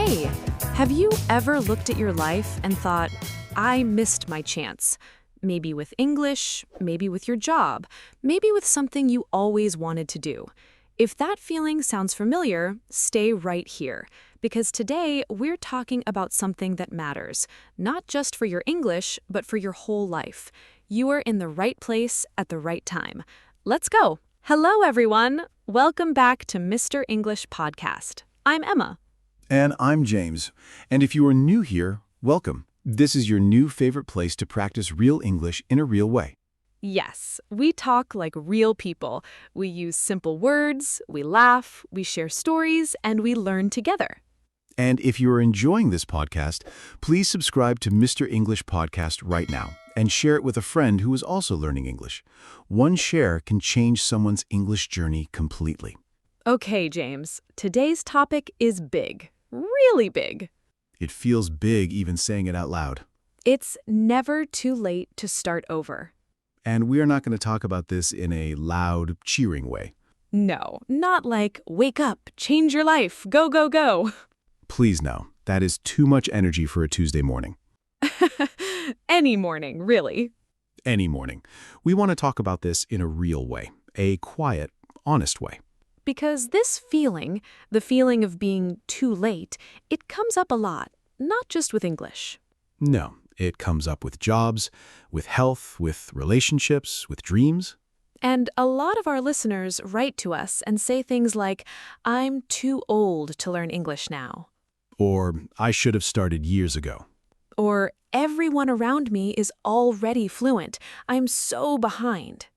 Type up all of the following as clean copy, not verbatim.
Hey, have you ever looked at your life and thought, I missed my chance? Maybe with English, maybe with your job, maybe with something you always wanted to do. If that feeling sounds familiar, stay right here, because today we're talking about something that matters, not just for your English, but for your whole life. You are in the right place at the right time. Let's go. Hello, everyone. Welcome back to Mr. English Podcast. I'm Emma. And I'm James. And if you are new here, welcome. This is your new favorite place to practice real English in a real way. Yes, we talk like real people. We use simple words, we laugh, we share stories, and we learn together. And if you are enjoying this podcast, please subscribe to Mr. English Podcast right now and share it with a friend who is also learning English. One share can change someone's English journey completely. Okay, James, today's topic is big, really big. It feels big even saying it out loud. It's never too late to start over. And we are not going to talk about this in a loud, cheering way. No, not like, wake up, change your life, go, go, go. Please no, that is too much energy for a Tuesday morning. Any morning, really. Any morning. We want to talk about this in a real way, a quiet, honest way. Because this feeling, the feeling of being too late, it comes up a lot, not just with English. No, it comes up with jobs, with health, with relationships, with dreams. And a lot of our listeners write to us and say things like, I'm too old to learn English now. Or, I should have started years ago. Or, everyone around me is already fluent. I'm so behind.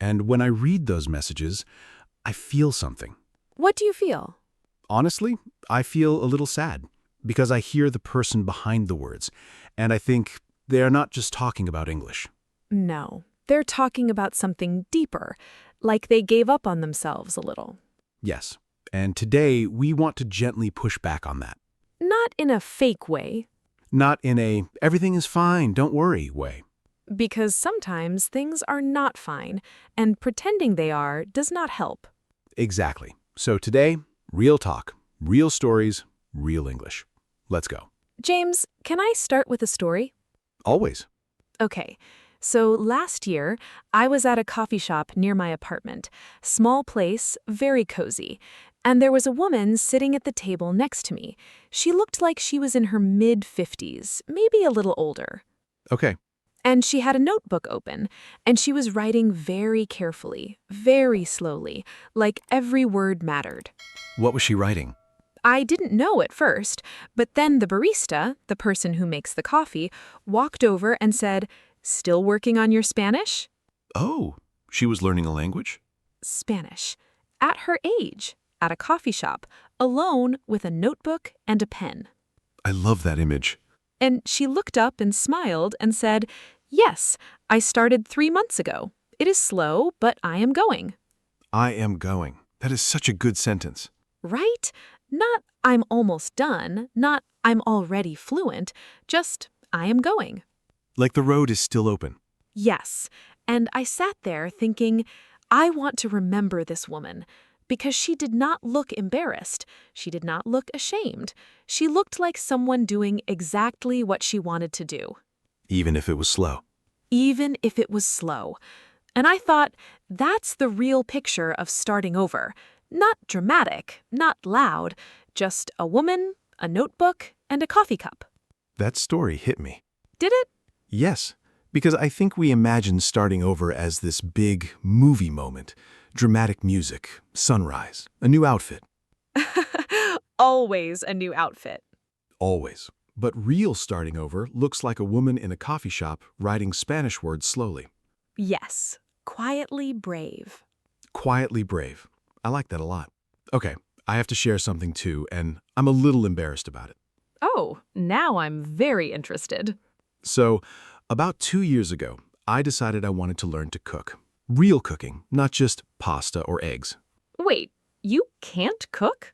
And when I read those messages, I feel something. What do you feel? Honestly, I feel a little sad because I hear the person behind the words, and I think they are not just talking about English. No, they're talking about something deeper, like they gave up on themselves a little. Yes, and today we want to gently push back on that. Not in a fake way. Not in a everything is fine, don't worry way. Because sometimes things are not fine, and pretending they are does not help. Exactly. So today, real talk, real stories, real English. Let's go. James, can I start with a story? Always. Okay, so last year, I was at a coffee shop near my apartment. Small place, very cozy. And there was a woman sitting at the table next to me. She looked like she was in her mid-50s, maybe a little older. Okay. And she had a notebook open, and she was writing very carefully, very slowly, like every word mattered. What was she writing? I didn't know at first, but then the barista, the person who makes the coffee, walked over and said, "Still working on your Spanish?" Oh, she was learning a language? Spanish. At her age, at a coffee shop, alone with a notebook and a pen. I love that image. And she looked up and smiled and said, "Yes, I started 3 months ago. It is slow, but I am going." I am going. That is such a good sentence. Right? Not I'm almost done, not I'm already fluent, just I am going. Like the road is still open. Yes, and I sat there thinking, I want to remember this woman, because she did not look embarrassed. She did not look ashamed. She looked like someone doing exactly what she wanted to do. Even if it was slow. Even if it was slow. And I thought, that's the real picture of starting over. Not dramatic, not loud, just a woman, a notebook, and a coffee cup. That story hit me. Did it? Yes, because I think we imagine starting over as this big movie moment. Dramatic music, sunrise, a new outfit. Always a new outfit. Always. But real starting over looks like a woman in a coffee shop writing Spanish words slowly. Yes, quietly brave. Quietly brave. I like that a lot. Okay, I have to share something too, and I'm a little embarrassed about it. Oh, now I'm very interested. So, about 2 years ago, I decided I wanted to learn to cook. Real cooking, not just pasta or eggs. Wait, you can't cook?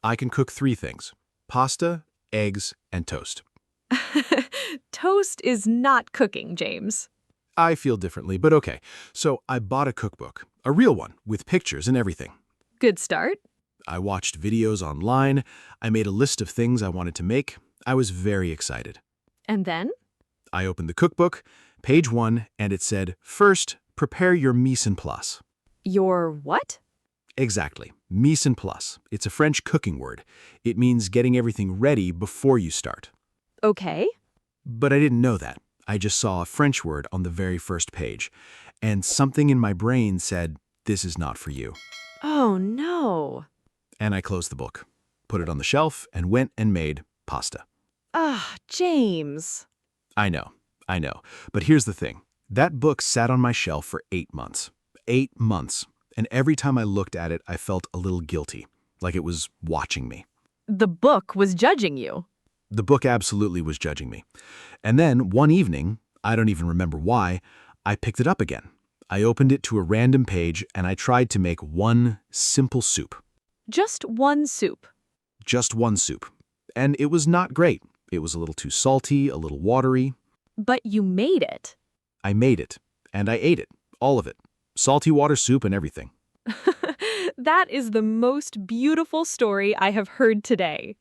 I can cook 3 things: pasta, eggs, and toast. Toast is not cooking, James. I feel differently, but okay. So I bought a cookbook, a real one, with pictures and everything. Good start. I watched videos online. I made a list of things I wanted to make. I was very excited. And then? I opened the cookbook, page 1, and it said, "First, prepare your mise en place." Your what? Exactly. Mise en place. It's a French cooking word. It means getting everything ready before you start. Okay. But I didn't know that. I just saw a French word on the very first page. And something in my brain said, this is not for you. Oh, no. And I closed the book, put it on the shelf, and went and made pasta. Ah, James. I know. But here's the thing. That book sat on my shelf for 8 months. 8 months. And every time I looked at it, I felt a little guilty, like it was watching me. The book was judging you. The book absolutely was judging me. And then, one evening, I don't even remember why, I picked it up again. I opened it to a random page and I tried to make one simple soup. Just one soup. Just one soup. And it was not great. It was a little too salty, a little watery. But you made it. I made it, and I ate it, all of it. Salty water soup and everything. That is the most beautiful story I have heard today.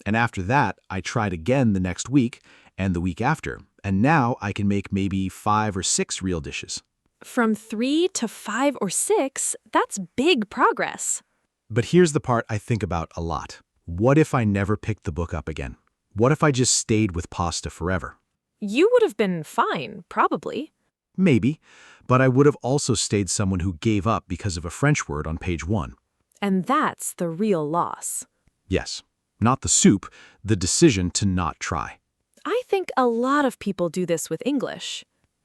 And after that, I tried again the next week and the week after, and now I can make maybe 5 or 6 real dishes. From 3 to 5 or 6, that's big progress. But here's the part I think about a lot. What if I never picked the book up again? What if I just stayed with pasta forever? You would have been fine, probably. Maybe, but I would have also stayed someone who gave up because of a French word on page 1. And that's the real loss. Yes, not the soup, the decision to not try. I think a lot of people do this with English.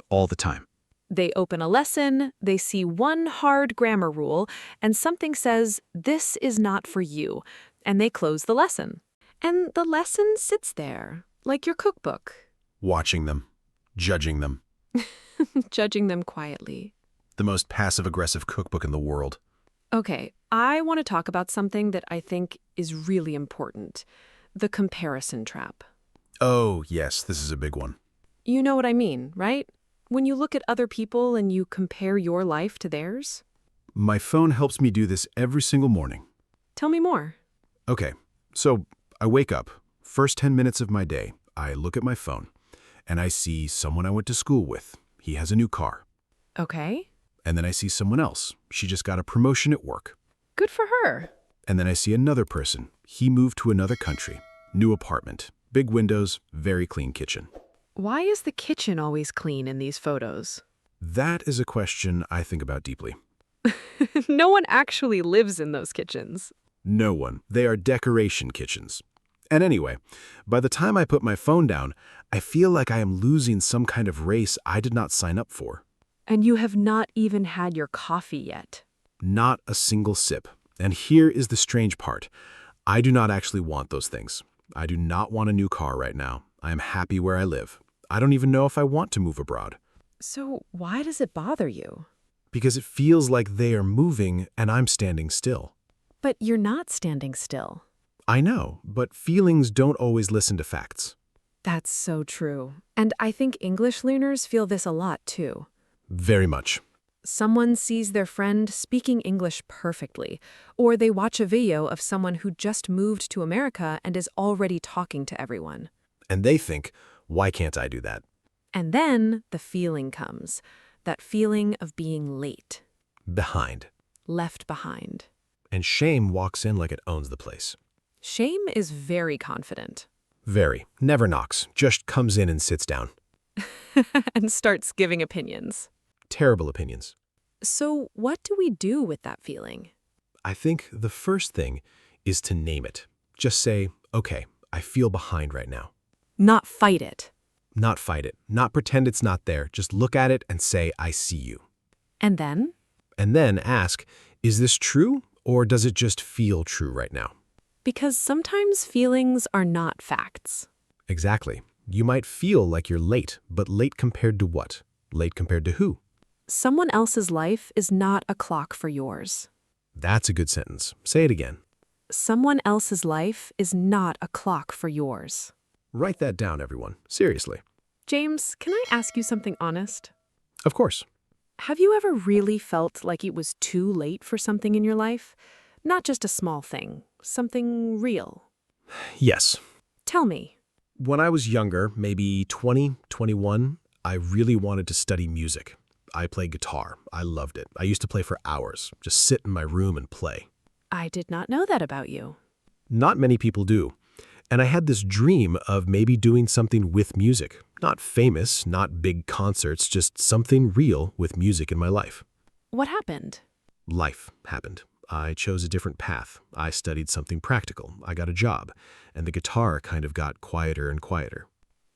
All the time. They open a lesson, they see one hard grammar rule, and something says, this is not for you, and they close the lesson. And the lesson sits there, like your cookbook. Watching them, judging them. Judging them quietly. The most passive-aggressive cookbook in the world. Okay, I want to talk about something that I think is really important. The comparison trap. Oh, yes, this is a big one. You know what I mean, right? When you look at other people and you compare your life to theirs? My phone helps me do this every single morning. Tell me more. Okay, so I wake up. First 10 minutes of my day, I look at my phone, and I see someone I went to school with. He has a new car. Okay. And then I see someone else. She just got a promotion at work. Good for her. And then I see another person. He moved to another country. New apartment. Big windows, very clean kitchen. Why is the kitchen always clean in these photos? That is a question I think about deeply. No one actually lives in those kitchens. No one. They are decoration kitchens. And anyway, by the time I put my phone down, I feel like I am losing some kind of race I did not sign up for. And you have not even had your coffee yet. Not a single sip. And here is the strange part. I do not actually want those things. I do not want a new car right now. I am happy where I live. I don't even know if I want to move abroad. So why does it bother you? Because it feels like they are moving and I'm standing still. But you're not standing still. I know, but feelings don't always listen to facts. That's so true. And I think English learners feel this a lot, too. Very much. Someone sees their friend speaking English perfectly, or they watch a video of someone who just moved to America and is already talking to everyone. And they think, why can't I do that? And then the feeling comes, that feeling of being late, Behind. left behind. And shame walks in like it owns the place. Shame is very confident. Very. Never knocks. Just comes in and sits down. And starts giving opinions. Terrible opinions. So what do we do with that feeling? I think the first thing is to name it. Just say, okay, I feel behind right now. Not fight it. Not fight it. Not pretend it's not there. Just look at it and say, I see you. And then? And then ask, is this true or does it just feel true right now? Because sometimes feelings are not facts. Exactly. You might feel like you're late, but late compared to what? Late compared to who? Someone else's life is not a clock for yours. That's a good sentence. Say it again. Someone else's life is not a clock for yours. Write that down, everyone. Seriously. James, can I ask you something honest? Of course. Have you ever really felt like it was too late for something in your life? Not just a small thing, something real. Yes. Tell me. When I was younger, maybe 20, 21, I really wanted to study music. I played guitar. I loved it. I used to play for hours, just sit in my room and play. I did not know that about you. Not many people do. And I had this dream of maybe doing something with music. Not famous, not big concerts, just something real with music in my life. What happened? Life happened. I chose a different path. I studied something practical. I got a job. And the guitar kind of got quieter and quieter.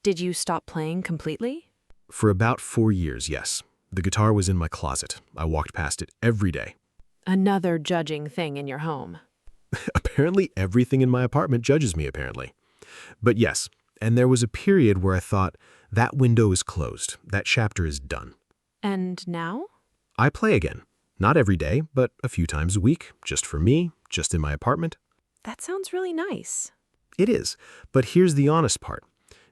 Did you stop playing completely? For about 4 years, yes. The guitar was in my closet. I walked past it every day. Another judging thing in your home. Apparently, everything in my apartment judges me, apparently. But yes, and there was a period where I thought, that window is closed. That chapter is done. And now? I play again. Not every day, but a few times a week, just for me, just in my apartment. That sounds really nice. It is, but here's the honest part.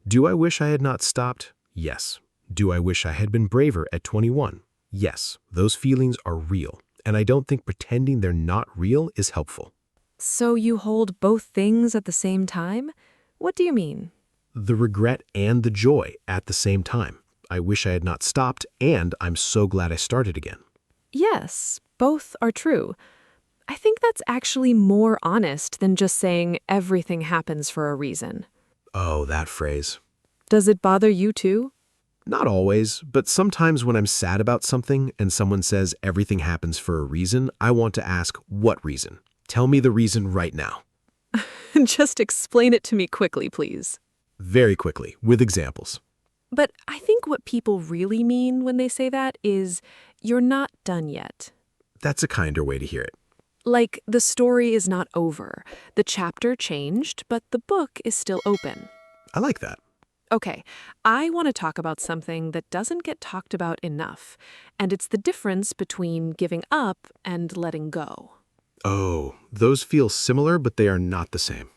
Do I wish I had not stopped? Yes. Do I wish I had been braver at 21? Yes, those feelings are real, and I don't think pretending they're not real is helpful. So you hold both things at the same time? What do you mean? The regret and the joy at the same time. I wish I had not stopped, and I'm so glad I started again. Yes, both are true. I think that's actually more honest than just saying everything happens for a reason. Oh, that phrase. Does it bother you too? Not always, but sometimes when I'm sad about something and someone says everything happens for a reason, I want to ask, what reason? Tell me the reason right now. Just explain it to me quickly, please. Very quickly, with examples. But I think what people really mean when they say that is, you're not done yet. That's a kinder way to hear it. Like, the story is not over. The chapter changed, but the book is still open. I like that. Okay, I want to talk about something that doesn't get talked about enough, and it's the difference between giving up and letting go. Oh, those feel similar, but they are not the same.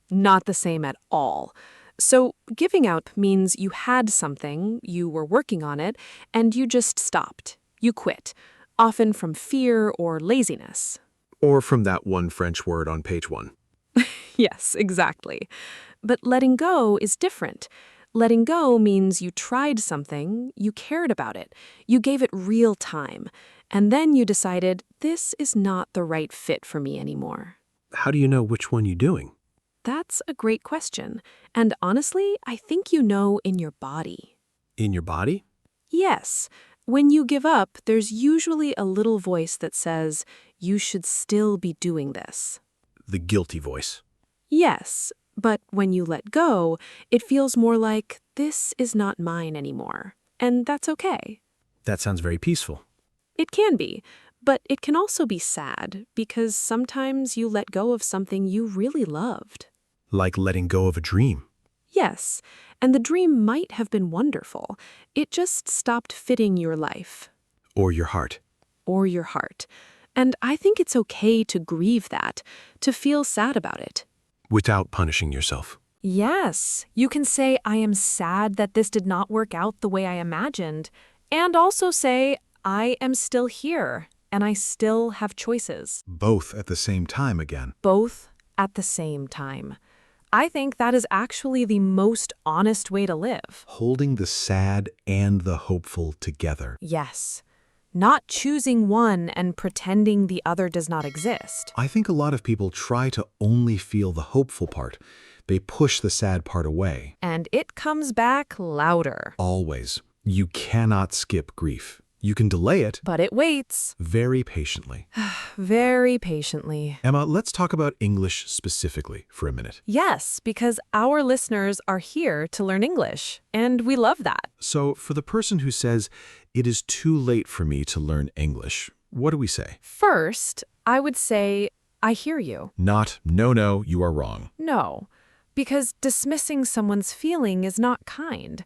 Not the same at all. So giving up means you had something, you were working on it, and you just stopped. You quit, often from fear or laziness. Or from that one French word on page 1. Yes, exactly. But letting go is different. Letting go means you tried something, you cared about it, you gave it real time, and then you decided, this is not the right fit for me anymore. How do you know which one you're doing? That's a great question. And honestly, I think you know in your body. In your body? Yes. When you give up, there's usually a little voice that says, you should still be doing this. The guilty voice. Yes, but when you let go, it feels more like, this is not mine anymore. And that's okay. That sounds very peaceful. It can be, but it can also be sad, because sometimes you let go of something you really loved. Like letting go of a dream. Yes, and the dream might have been wonderful. It just stopped fitting your life. Or your heart. Or your heart. And I think it's okay to grieve that, to feel sad about it. Without punishing yourself. Yes, you can say, I am sad that this did not work out the way I imagined, and also say, I am still here, and I still have choices. Both at the same time again. Both at the same time. I think that is actually the most honest way to live. Holding the sad and the hopeful together. Yes. Not choosing one and pretending the other does not exist. I think a lot of people try to only feel the hopeful part. They push the sad part away. And it comes back louder. Always. You cannot skip grief. You can delay it. But it waits. Very patiently. Very patiently. Emma, let's talk about English specifically for a minute. Yes, because our listeners are here to learn English, and we love that. So for the person who says, it is too late for me to learn English, what do we say? First, I would say, I hear you. Not, no, you are wrong. No, because dismissing someone's feeling is not kind.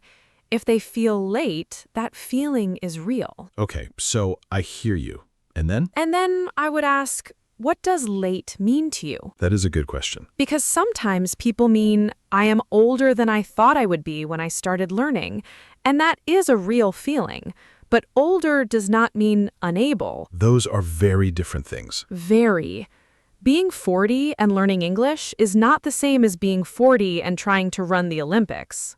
If they feel late, that feeling is real. Okay, so I hear you. And then? And then I would ask, what does late mean to you? That is a good question. Because sometimes people mean, I am older than I thought I would be when I started learning. And that is a real feeling. But older does not mean unable. Those are very different things. Very. Being 40 and learning English is not the same as being 40 and trying to run the Olympics.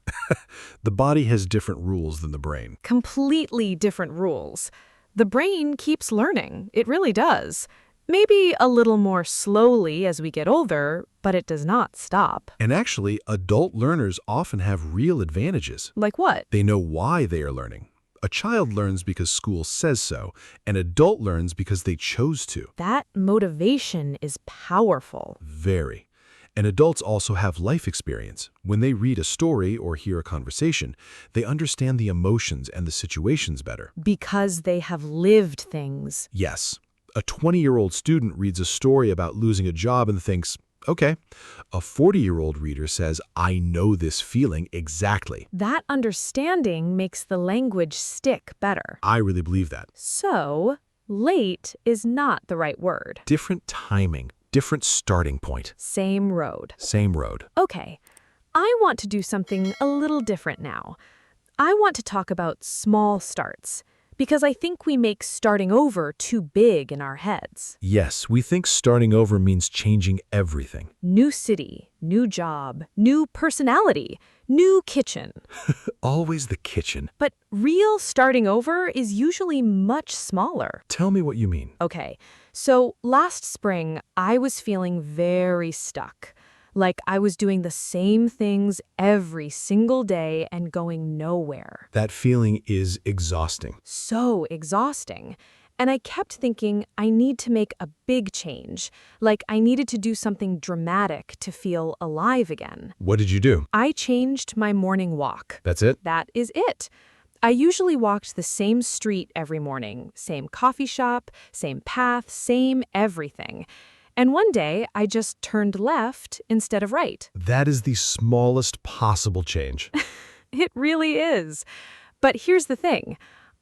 The body has different rules than the brain. Completely different rules. The brain keeps learning. It really does. Maybe a little more slowly as we get older, but it does not stop. And actually, adult learners often have real advantages. Like what? They know why they are learning. A child learns because school says so. An adult learns because they chose to. That motivation is powerful. Very. And adults also have life experience. When they read a story or hear a conversation, they understand the emotions and the situations better. Because they have lived things. Yes, a 20-year-old student reads a story about losing a job and thinks, okay. A 40-year-old reader says, I know this feeling exactly. That understanding makes the language stick better. I really believe that. So, late is not the right word. Different timing, different starting point. Same road. Same road. Okay, I want to do something a little different now. I want to talk about small starts, because I think we make starting over too big in our heads. Yes, we think starting over means changing everything. New city, new job, new personality, new kitchen. Always the kitchen. But real starting over is usually much smaller. Tell me what you mean. Okay, so last spring, I was feeling very stuck. Like I was doing the same things every single day and going nowhere. That feeling is exhausting. So exhausting. And I kept thinking I need to make a big change. Like I needed to do something dramatic to feel alive again. What did you do? I changed my morning walk. That's it? That is it. I usually walked the same street every morning, same coffee shop, same path, same everything. And one day, I just turned left instead of right. That is the smallest possible change. It really is. But here's the thing.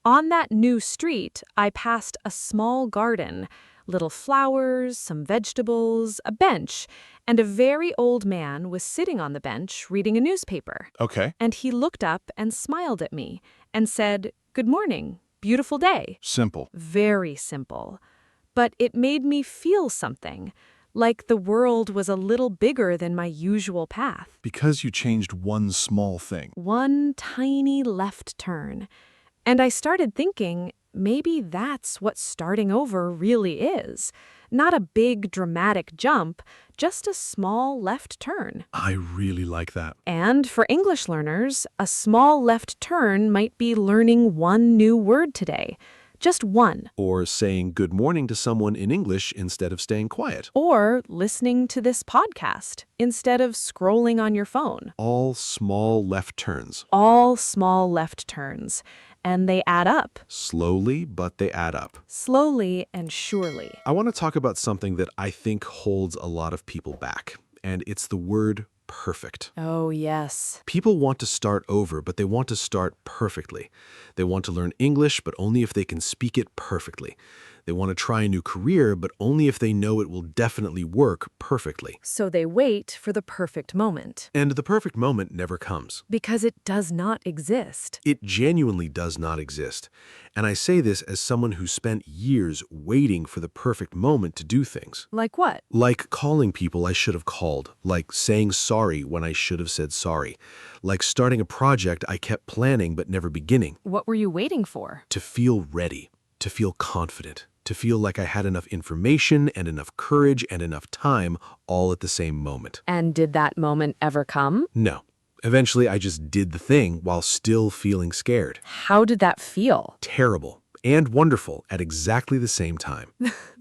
On that new street, I passed a small garden, little flowers, some vegetables, a bench, and a very old man was sitting on the bench reading a newspaper. Okay. And he looked up and smiled at me and said, "Good morning, beautiful day." Simple. Very simple. But it made me feel something, like the world was a little bigger than my usual path. Because you changed one small thing. One tiny left turn. And I started thinking, maybe that's what starting over really is. Not a big, dramatic jump, just a small left turn. I really like that. And for English learners, a small left turn might be learning one new word today. Just one. Or saying good morning to someone in English instead of staying quiet. Or listening to this podcast instead of scrolling on your phone. All small left turns. All small left turns. And they add up. Slowly, but they add up. Slowly and surely. I want to talk about something that I think holds a lot of people back, and it's the word perfect. Oh, yes. People want to start over, but they want to start perfectly. They want to learn English, but only if they can speak it perfectly. They want to try a new career, but only if they know it will definitely work perfectly. So they wait for the perfect moment. And the perfect moment never comes. Because it does not exist. It genuinely does not exist. And I say this as someone who spent years waiting for the perfect moment to do things. Like what? Like calling people I should have called. Like saying sorry when I should have said sorry. Like starting a project I kept planning but never beginning. What were you waiting for? To feel ready. To feel confident. To feel like I had enough information and enough courage and enough time all at the same moment. And did that moment ever come? No. Eventually, I just did the thing while still feeling scared. How did that feel? Terrible and wonderful at exactly the same time.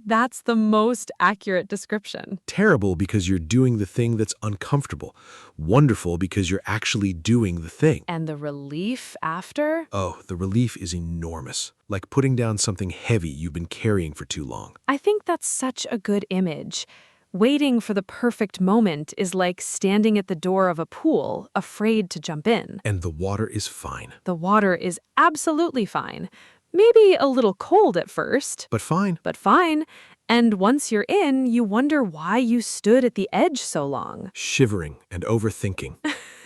That's the most accurate description. Terrible because you're doing the thing that's uncomfortable. Wonderful because you're actually doing the thing. And the relief after? Oh, the relief is enormous. Like putting down something heavy you've been carrying for too long. I think that's such a good image. Waiting for the perfect moment is like standing at the door of a pool, afraid to jump in. And the water is fine. The water is absolutely fine. Maybe a little cold at first. But fine. But fine. And once you're in, you wonder why you stood at the edge so long. Shivering and overthinking.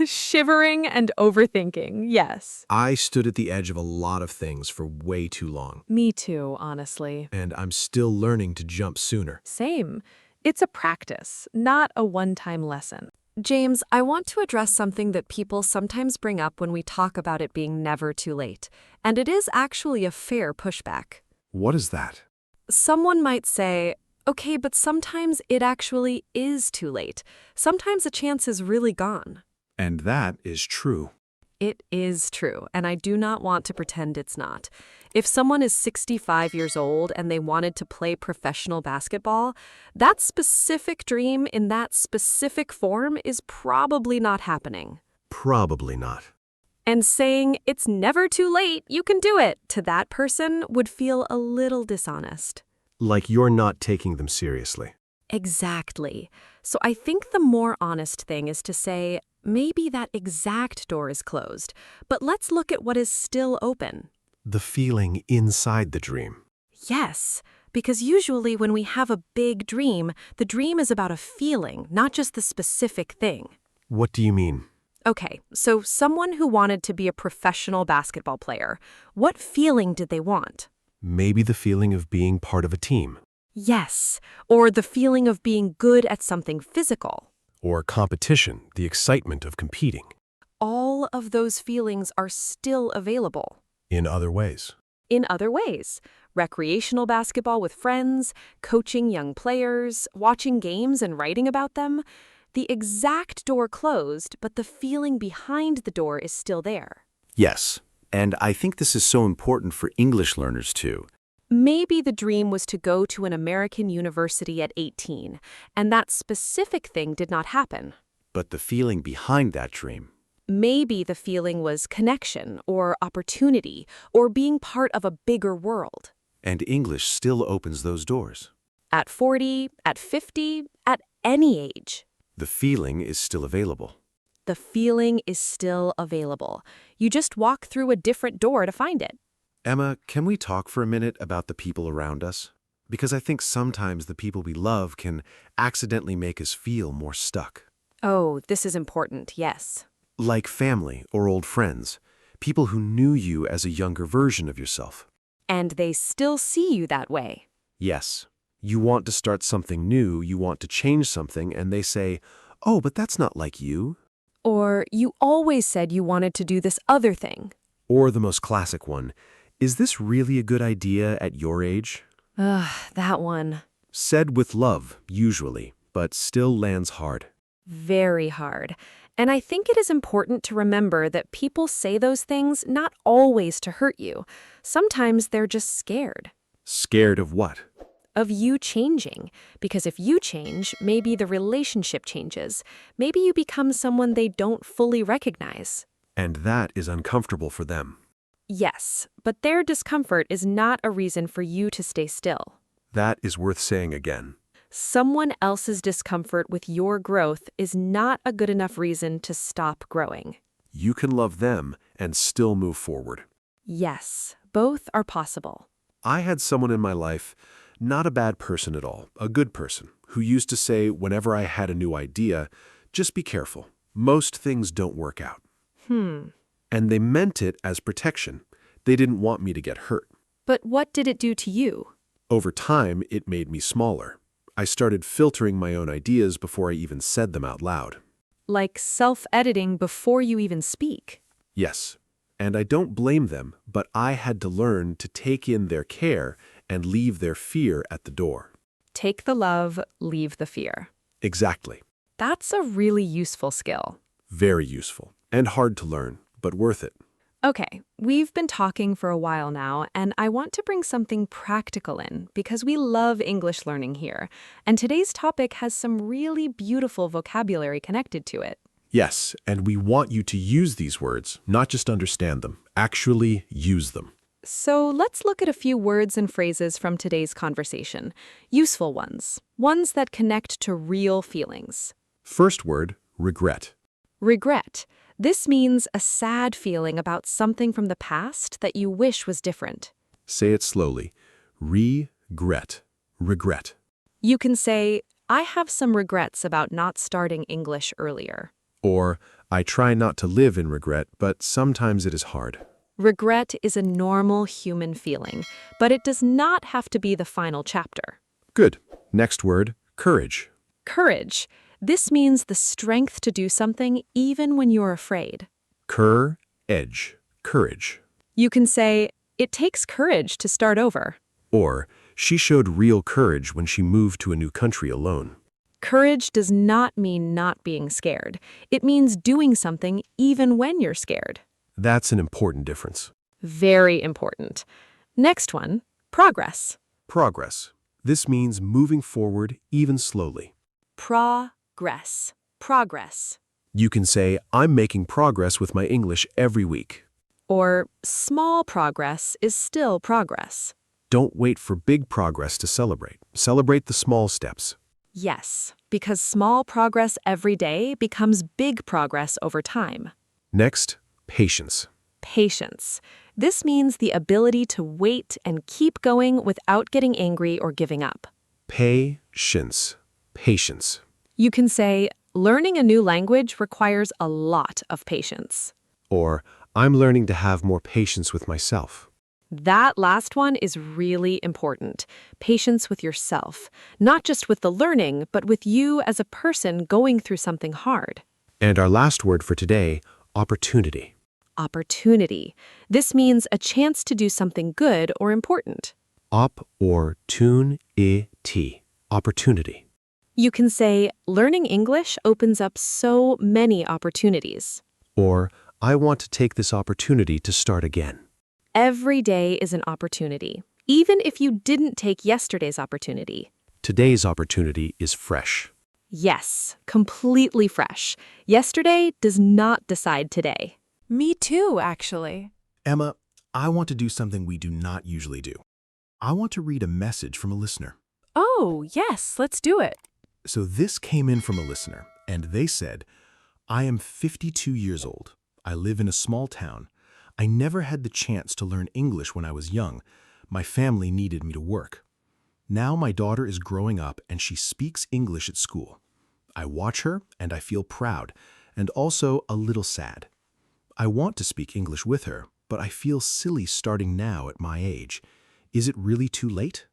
Shivering and overthinking, yes. I stood at the edge of a lot of things for way too long. Me too, honestly. And I'm still learning to jump sooner. Same. It's a practice, not a one-time lesson. James, I want to address something that people sometimes bring up when we talk about it being never too late, and it is actually a fair pushback. What is that? Someone might say, okay, but sometimes it actually is too late. Sometimes a chance is really gone. And that is true. It is true, and I do not want to pretend it's not. If someone is 65 years old and they wanted to play professional basketball, that specific dream in that specific form is probably not happening. Probably not. And saying, it's never too late, you can do it, to that person would feel a little dishonest. Like you're not taking them seriously. Exactly. So I think the more honest thing is to say, maybe that exact door is closed, but let's look at what is still open. The feeling inside the dream. Yes, because usually when we have a big dream, the dream is about a feeling, not just the specific thing. What do you mean? Okay, so someone who wanted to be a professional basketball player, what feeling did they want? Maybe the feeling of being part of a team. Yes, or the feeling of being good at something physical. Or competition, the excitement of competing. All of those feelings are still available. In other ways. In other ways, recreational basketball with friends, coaching young players, watching games and writing about them. The exact door closed, but the feeling behind the door is still there. Yes, and I think this is so important for English learners too. Maybe the dream was to go to an American university at 18, and that specific thing did not happen. But the feeling behind that dream. Maybe the feeling was connection or opportunity or being part of a bigger world. And English still opens those doors. At 40, at 50, at any age. The feeling is still available. The feeling is still available. You just walk through a different door to find it. Emma, can we talk for a minute about the people around us? Because I think sometimes the people we love can accidentally make us feel more stuck. Oh, this is important, yes. Like family or old friends, people who knew you as a younger version of yourself. And they still see you that way. Yes, you want to start something new, you want to change something, and they say, oh, but that's not like you. Or you always said you wanted to do this other thing. Or the most classic one, is this really a good idea at your age? Ugh, that one. Said with love, usually, but still lands hard. Very hard. And I think it is important to remember that people say those things not always to hurt you. Sometimes they're just scared. Scared of what? Of you changing. Because if you change, maybe the relationship changes. Maybe you become someone they don't fully recognize. And that is uncomfortable for them. Yes, but their discomfort is not a reason for you to stay still. That is worth saying again. Someone else's discomfort with your growth is not a good enough reason to stop growing. You can love them and still move forward. Yes, both are possible. I had someone in my life, not a bad person at all, a good person, who used to say whenever I had a new idea, just be careful. Most things don't work out. And they meant it as protection. They didn't want me to get hurt. But what did it do to you? Over time, it made me smaller. I started filtering my own ideas before I even said them out loud. Like self-editing before you even speak. Yes, and I don't blame them, but I had to learn to take in their care and leave their fear at the door. Take the love, leave the fear. Exactly. That's a really useful skill. Very useful and hard to learn, but worth it. Okay, we've been talking for a while now, and I want to bring something practical in because we love English learning here, and today's topic has some really beautiful vocabulary connected to it. Yes, and we want you to use these words, not just understand them, actually use them. So let's look at a few words and phrases from today's conversation. Useful ones. Ones that connect to real feelings. First word, regret. Regret. This means a sad feeling about something from the past that you wish was different. Say it slowly. Regret. Regret. You can say, I have some regrets about not starting English earlier. Or, I try not to live in regret, but sometimes it is hard. Regret is a normal human feeling, but it does not have to be the final chapter. Good. Next word, Courage. Courage. This means the strength to do something even when you're afraid. Edge. Courage. You can say, it takes courage to start over. Or, she showed real courage when she moved to a new country alone. Courage does not mean not being scared. It means doing something even when you're scared. That's an important difference. Very important. Next one, progress. Progress. This means moving forward even slowly. Progress. Progress. You can say, I'm making progress with my English every week. Or small progress is still progress. Don't wait for big progress to celebrate. Celebrate the small steps. Yes, because small progress every day becomes big progress over time. Next, patience. Patience. This means the ability to wait and keep going without getting angry or giving up. Patience. Patience. You can say, learning a new language requires a lot of patience. Or, I'm learning to have more patience with myself. That last one is really important. Patience with yourself. Not just with the learning, but with you as a person going through something hard. And our last word for today, opportunity. Opportunity. This means a chance to do something good or important. Op or tune-it. Opportunity. You can say, learning English opens up so many opportunities. Or, I want to take this opportunity to start again. Every day is an opportunity, even if you didn't take yesterday's opportunity. Today's opportunity is fresh. Yes, completely fresh. Yesterday does not decide today. Me too, actually. Emma, I want to do something we do not usually do. I want to read a message from a listener. Oh, yes, let's do it. So this came in from a listener, and they said, I am 52 years old. I live in a small town. I never had the chance to learn English when I was young. My family needed me to work. Now my daughter is growing up and she speaks English at school. I watch her and I feel proud and also a little sad. I want to speak English with her, but I feel silly starting now at my age. Is it really too late?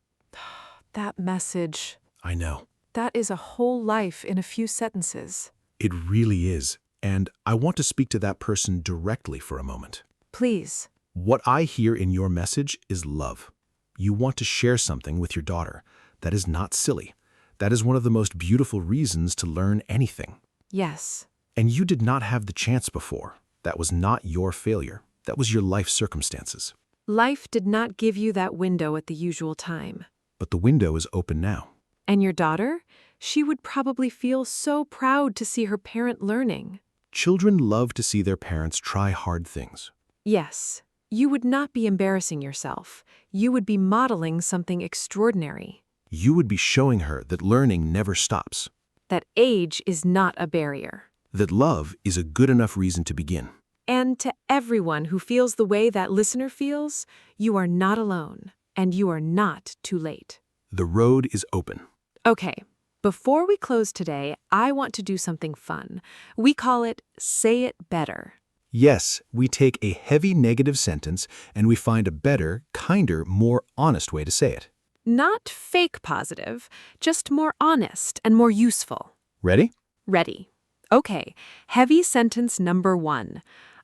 That message, I know. that is a whole life in a few sentences. It really is. And I want to speak to that person directly for a moment. Please. What I hear in your message is love. You want to share something with your daughter. That is not silly. That is one of the most beautiful reasons to learn anything. Yes. And you did not have the chance before. That was not your failure. That was your life circumstances. Life did not give you that window at the usual time. But the window is open now. And your daughter? She would probably feel so proud to see her parent learning. Children love to see their parents try hard things. Yes, you would not be embarrassing yourself. You would be modeling something extraordinary. You would be showing her that learning never stops. That age is not a barrier. That love is a good enough reason to begin. And to everyone who feels the way that listener feels, you are not alone, and you are not too late. The road is open. Okay, before we close today, I want to do something fun. We call it Say It Better. Yes, we take a heavy negative sentence and we find a better, kinder, more honest way to say it. Not fake positive, just more honest and more useful. Ready? Ready. Okay, heavy sentence number 1.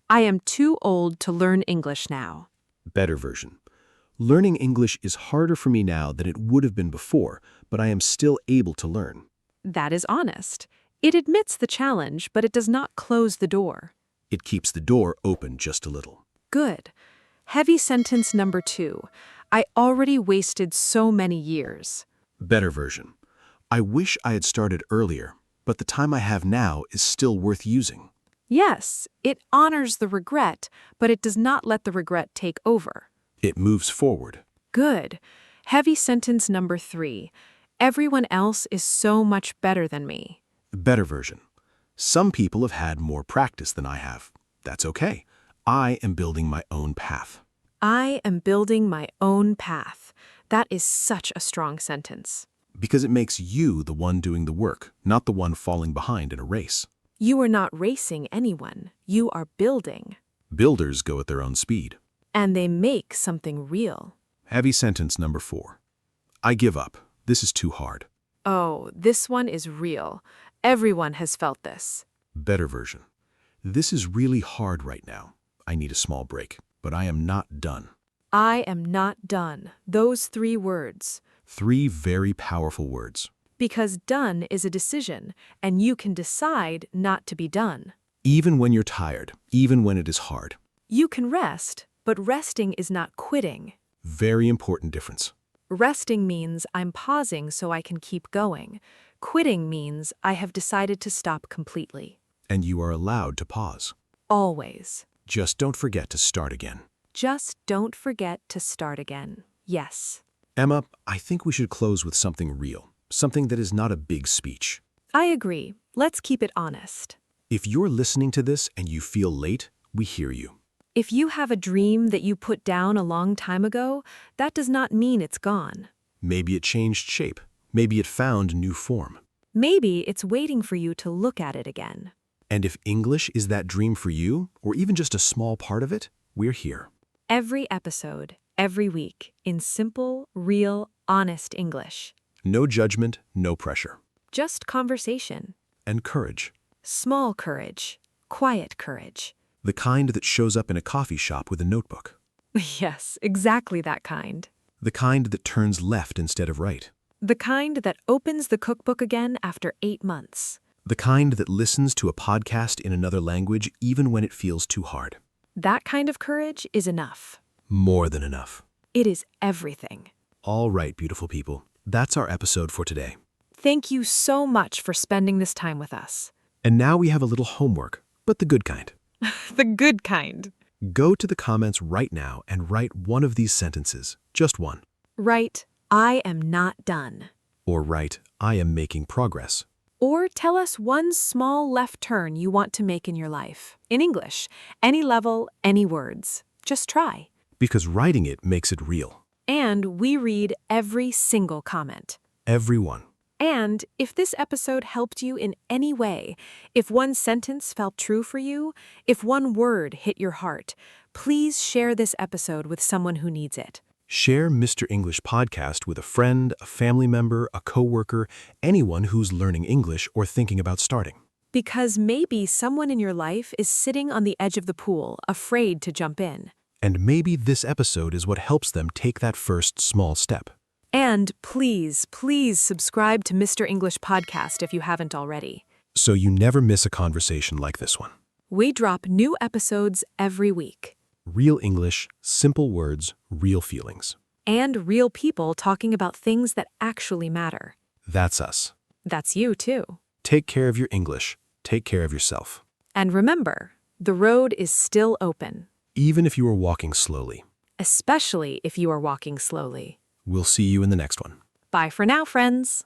I am too old to learn English now. Better version. Learning English is harder for me now than it would have been before, but I am still able to learn. That is honest. It admits the challenge, but it does not close the door. It keeps the door open just a little. Good. Heavy sentence number 2. I already wasted so many years. Better version. I wish I had started earlier, but the time I have now is still worth using. Yes, it honors the regret, but it does not let the regret take over. It moves forward. Good. Heavy sentence number 3. Everyone else is so much better than me. Better version. Some people have had more practice than I have. That's okay. I am building my own path. I am building my own path. That is such a strong sentence. Because it makes you the one doing the work, not the one falling behind in a race. You are not racing anyone. You are building. Builders go at their own speed. And they make something real. Heavy sentence number 4. I give up. This is too hard. Oh, this one is real. Everyone has felt this. Better version. This is really hard right now. I need a small break, but I am not done. I am not done. Those 3 words. 3 very powerful words. Because done is a decision, and you can decide not to be done. Even when you're tired, even when it is hard. You can rest, but resting is not quitting. Very important difference. Resting means I'm pausing so I can keep going. Quitting means I have decided to stop completely. And you are allowed to pause. Always. Just don't forget to start again. Just don't forget to start again. Yes. Emma, I think we should close with something real. Something that is not a big speech. I agree. Let's keep it honest. If you're listening to this and you feel late, we hear you. If you have a dream that you put down a long time ago, that does not mean it's gone. Maybe it changed shape. Maybe it found new form. Maybe it's waiting for you to look at it again. And if English is that dream for you, or even just a small part of it, we're here. Every episode, every week, in simple, real, honest English. No judgment, no pressure. Just conversation. And courage. Small courage. Quiet courage. The kind that shows up in a coffee shop with a notebook. Yes, exactly that kind. The kind that turns left instead of right. The kind that opens the cookbook again after 8 months. The kind that listens to a podcast in another language even when it feels too hard. That kind of courage is enough. More than enough. It is everything. All right, beautiful people. That's our episode for today. Thank you so much for spending this time with us. And now we have a little homework, but the good kind. The good kind. Go to the comments right now and write one of these sentences, just one. Write, I am not done. Or write, I am making progress. Or tell us one small left turn you want to make in your life. In English, any level, any words. Just try. Because writing it makes it real. And we read every single comment. Everyone. And if this episode helped you in any way, if one sentence felt true for you, if one word hit your heart, please share this episode with someone who needs it. Share Mr. English Podcast with a friend, a family member, a coworker, anyone who's learning English or thinking about starting. Because maybe someone in your life is sitting on the edge of the pool, afraid to jump in. And maybe this episode is what helps them take that first small step. And please, please subscribe to Mr. English Podcast if you haven't already. So you never miss a conversation like this one. We drop new episodes every week. Real English, simple words, real feelings. And real people talking about things that actually matter. That's us. That's you, too. Take care of your English. Take care of yourself. And remember, the road is still open. Even if you are walking slowly. Especially if you are walking slowly. We'll see you in the next one. Bye for now, friends.